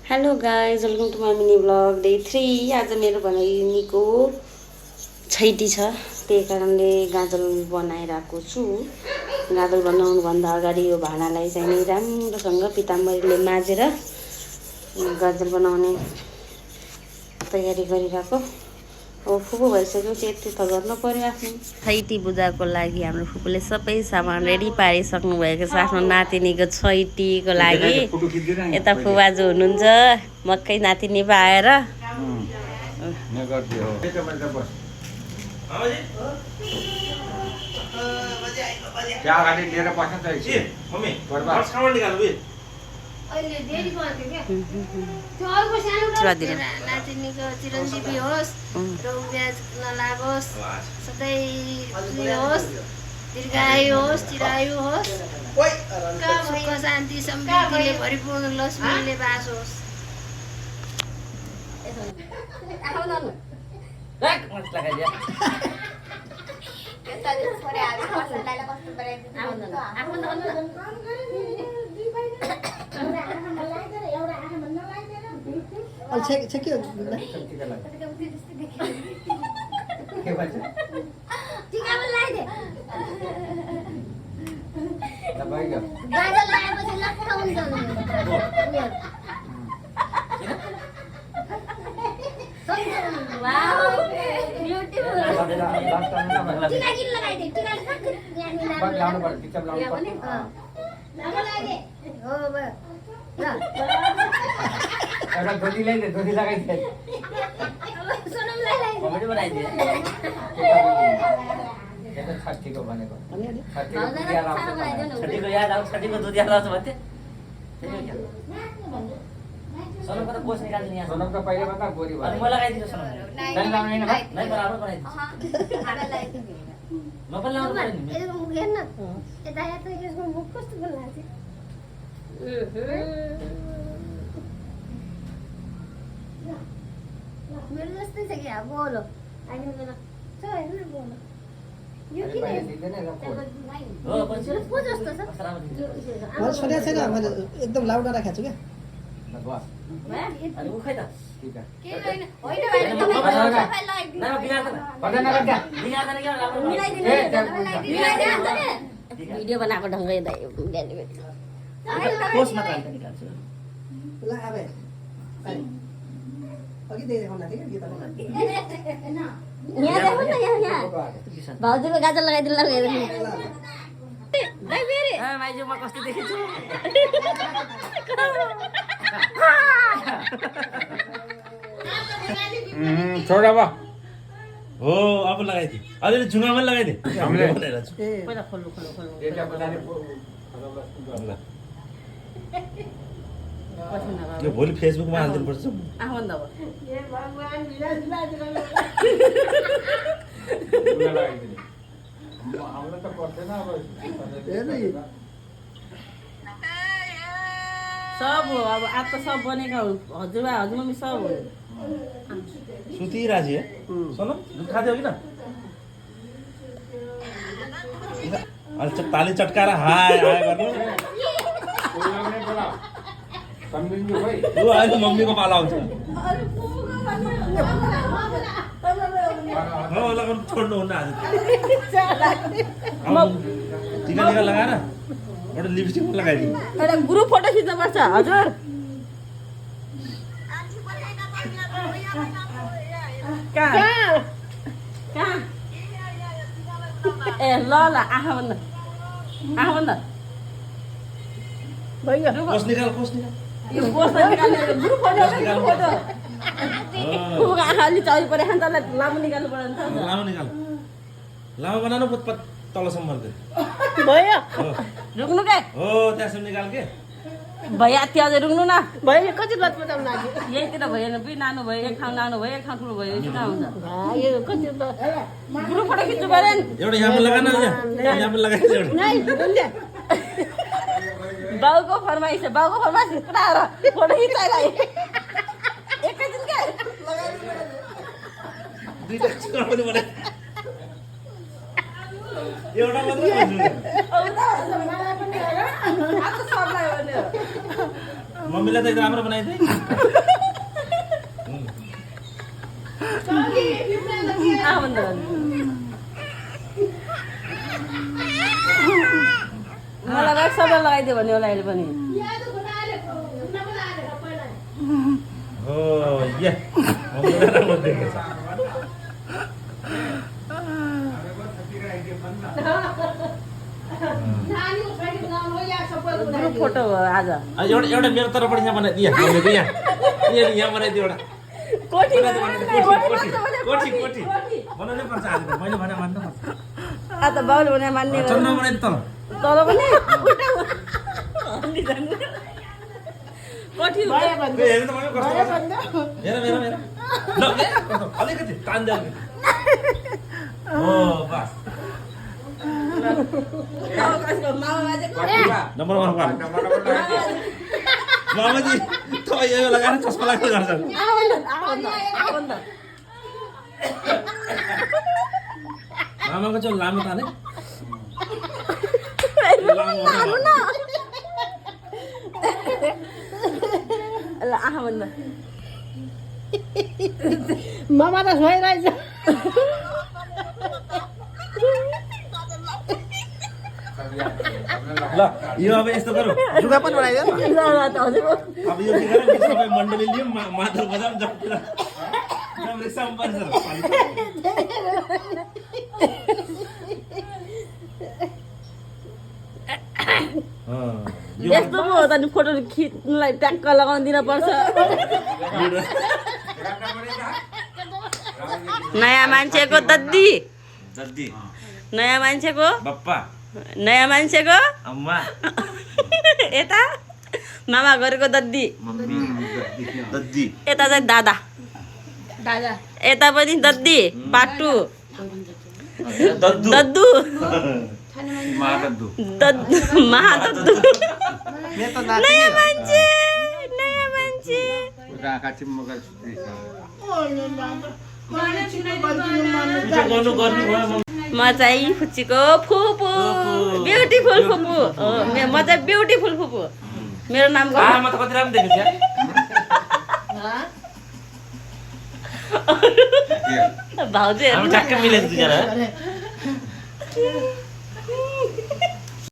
Hello guys welcome to my mini blog day 3। आज मेरो बहिनीको छैटी छ, त्यही कारणले गाजल बनाइरहेको छु। गाजल बनाउनुभन्दा अगाडि यो भाँडालाई चाहिँ नि राम्रोसँग पिताम्बरीले माझेर गाजल बनाउने तयारी गरिरहेको। अब फुपू भइसकेपछि यति त गर्नु पर्यो। आफ्नो छैटी पूजाको लागि हाम्रो फुपूले सबै सामान रेडी पारिसक्नु भएको छ आफ्नो नातिनीको छैटीको लागि। यता फुवाजु हुनुहुन्छ, मक्कै नातिनी पाएर नातिनीको चिरञ्जीवी होस्, रोग ब्याज नलागोस्, सधैँ होस्, दीर्घायु होस्, चिरायु होस्, सुख शान्ति समृद्धिले भरिपूर्ण लक्ष्मीले बास होस्। मेरो जस्तै छ कि बोलो एकदम लाउड राखेको छु क्या। भिडियो बनाएको ढङ्ग भाउजूको गाजर लगाइदिनु माइजू म कस्तो देखेछु। छोड़ा बा हो अब लगाइदिए अझै झुङ्गामा लगाइदिए पहिला खोल्नु खोल्नु खोल्नु यो भोलि फेसबुकमा हालिदिनु पर्छ। आफन्त अब सब हो। अब आज त सब बनेका हजुरबा हजुरमम्मी सब हो। सुती राजी है सोनम दूध खाते होगी ना। अच्छा ताली चटकारा हाय हाय गर्नु वो आज मम्मी को पाला हुन्छ हो लगाउन छोड्नु हुन्न आज टिका टिका लगाएर एउटा लिपस्टिक पनि लगाइदिनु। एउटा ग्रुप फोटो खिच्नु पर्छ हजुर। ए ल ल आँखा बन्द भयो। कोस निकाल यो पोस्ट निकाल्ने ग्रुप फोटो आँखा अलि चौरी पऱ्यो नि त लामो निकाल्नु पर्यो नि त। लामो बनाउनु तलसम्म भयो रुक्नु के हो त्यहाँसम्म निकाल के भैया त्यो अझै रुक्नु न भयो। कति लत बचाउनु लाग्यो यहीतिर भयो नि नानु भयो एक ठाउँ नानु भयो एक ठाउँ ठुलो भयो कहाँ हुन्छ यो कति ग्रुप फोटो खिच्नु पऱ्यो नि। एउटा यहाँ पनि लगाएन यहाँ पनि लगाइदिनु एउटा बाउको फरमाइस पुरा फोटो खिचाइलाई एकैछिन के दुईटा चिकन पनि बनाए एउटा मात्र भन्नु मम्मीलाई त एकदम राम्रो बनाइदिए मलाई सबै लगाइदियो भने होला अहिले पनि हो या मम्मीलाई राम्रो देखेछ ग्रुप फोटो हो आज एउटा मेरो तर्फबाट यहाँ बनाइदिए मम्मीको यहाँ बनाइदियो एउटा कोठी कोठी बनाउनै पर्छ आज त मैले भने मान्नु पर्छ त बाउले भने मान्ने चन्द्रमा बनाइदियो तल तर पनि कोठी हेर्नु त मैले कस्तो गर्छ हेर ल कस्तो अलिकति तान्दै हो बस नम्बर 1 मामाजी तपाईँ यो लगाएर चस्मा लाग्दै गर्छ मामाको चाहिँ लामो ताने आहा भन्दा मामा त छोइरहेछ ल यो अब यस्तो गरौँ जुगा पनि बनाइदियो अब यो के गरौँ सबै मण्डली लियौँ मादल बजाऊँ जब रिक्सामा पर्छ यस्तो पो हो त नि फोटो खिच्नुलाई ट्याक्क लगाउन दिन पर्छ नयाँ मान्छेको दद्दी दद्दी नयाँ मान्छेको बप्पा नयाँ मान्छेको अम्मा यता मामा गरेको दद्दी दद्दी यता चाहिँ दादा यता पनि दद्दी पाटु दद्दु महादद्दु नयाँ मान्छे म चाहिँ फुच्चीको फुपू ब्युटिफुल फुपू हो म चाहिँ ब्युटिफुल फुपू मेरो नाम म त कति राम्रो देखेको भाउजू ठ्याक्कै मिलेको दुईजना